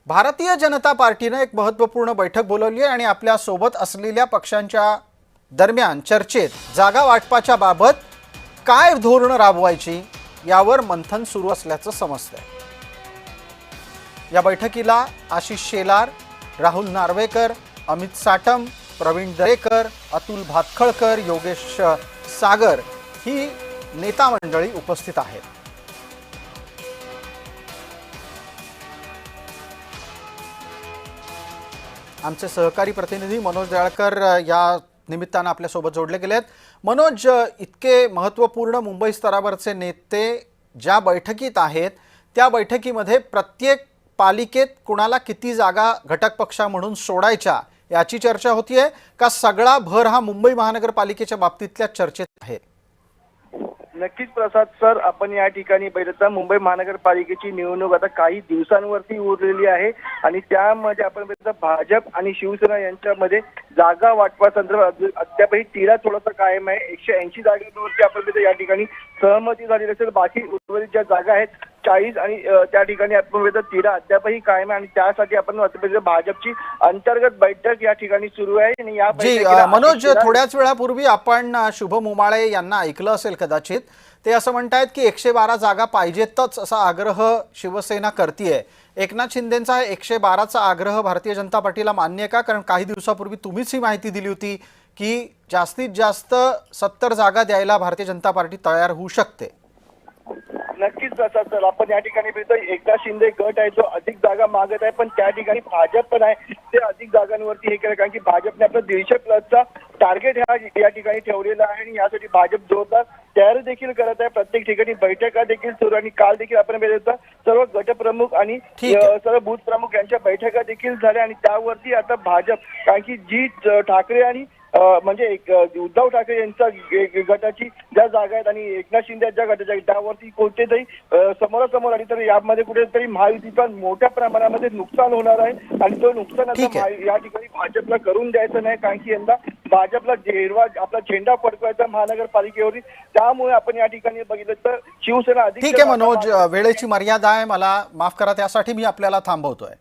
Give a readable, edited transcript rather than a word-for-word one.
भारतीय जनता पार्टीने एक महत्त्वपूर्ण बैठक बोलावली आहे आणि आपल्या सोबत असलेल्या पक्षांच्या दरम्यान चर्चेत जागा वाटपाच्या बाबत काय धोरण राबवायची यावर मंथन सुरू असल्याचं समजतंय। या बैठकीला आशिष शेलार, राहुल नार्वेकर, अमित साटम, प्रवीण दरेकर, अतुल भातखळकर, योगेश सागर ही नेता मंडळी उपस्थित आहेत। आमचे सहकारी प्रतिनिधी मनोज दयाळकर या निमित्तानं आपल्या सोबत जोडले गेलेत। मनोज, इतके महत्त्वपूर्ण मुंबई स्तरावरचे नेते ज्या बैठकीत आहेत त्या बैठकीमध्ये प्रत्येक पालिकेत कुणाला किती जागा घटक पक्ष म्हणून सोडायच्या याची चर्चा होतीये का सगळा भर हा मुंबई महानगरपालिकेच्या बाबतीतल्या चर्चेत आहे? नक्कीच प्रसाद सर, आपण या ठिकाणी बघितलं मुंबई महानगरपालिकेची निवडणूक आता काही दिवसांवरती उरलेली आहे आणि त्यामध्ये आपण बघितलं भाजप आणि शिवसेना यांच्यामध्ये जागा वाटपा संदर्भात अद्यापही तिढा थोडासा कायम आहे। 180 जागांवरती आपण बघितलं या ठिकाणी सहमती झालेली असेल, बाकी उर्वरित ज्या जागा आहेत 40 आणि त्या ठिकाणी आपण बघितलं तिढा अद्यापही कायम आहे आणि त्यासाठी आपण भाजपची अंतर्गत बैठक या ठिकाणी सुरू आहे। आणि या बैठकीला मनोज, थोड्याच वेळापूर्वी आपण शुभम उमाळे यांना ऐकलं असेल कदाचित, ते असं म्हणतायत की 112 जागा पाहिजेतच असा आग्रह शिवसेना करतीये। एकनाथ शिंदेंचा 112चा आग्रह भारतीय जनता पार्टीला मान्य आहे का? कारण काही दिवसापूर्वी तुम्हीच ही माहिती दिली होती की जास्तीत जास्त 70 जागा द्यायला भारतीय जनता पार्टी तयार होऊ शकते। नक्कीच प्रसाद सर, आपण या ठिकाणी बघतो एकनाथ शिंदे गट आहे जो अधिक जागा मागत आहे, पण त्या ठिकाणी भाजप पण आहे ते अधिक जागांवरती हे केलं, कारण की भाजपने आपलं 150+चा टार्गेट या ठिकाणी ठेवलेला आहे आणि यासाठी भाजप जोरदार तयारी देखील करत आहे। प्रत्येक ठिकाणी बैठका देखील सुरू आणि काल देखील आपण बघितलं सर्व गटप्रमुख आणि सर्व बूथ प्रमुख यांच्या बैठका देखील झाल्या आणि त्यावरती आता भाजप, कारण की जी ठाकरे आणि म्हणजे उद्धव ठाकरे यांच्या गटाची ज्या जागा आहेत आणि एकनाथ शिंदे ज्या गटाच्या आहेत त्यावरती कोणतेतरी समोरासमोर आली तर यामध्ये कुठेतरी महायुतीचा मोठ्या प्रमाणामध्ये नुकसान होणार आहे आणि तो नुकसान आता या ठिकाणी भाजपला करून द्यायचं नाही, कारण की यंदा भाजपला आपला झेंडा फडकवायचा महानगरपालिकेवरती। त्यामुळे आपण या ठिकाणी बघितलं तर शिवसेना अधिक। ठीक आहे मनोज, वेळेची मर्यादा आहे, मला माफ करा त्यासाठी मी आपल्याला थांबवतोय।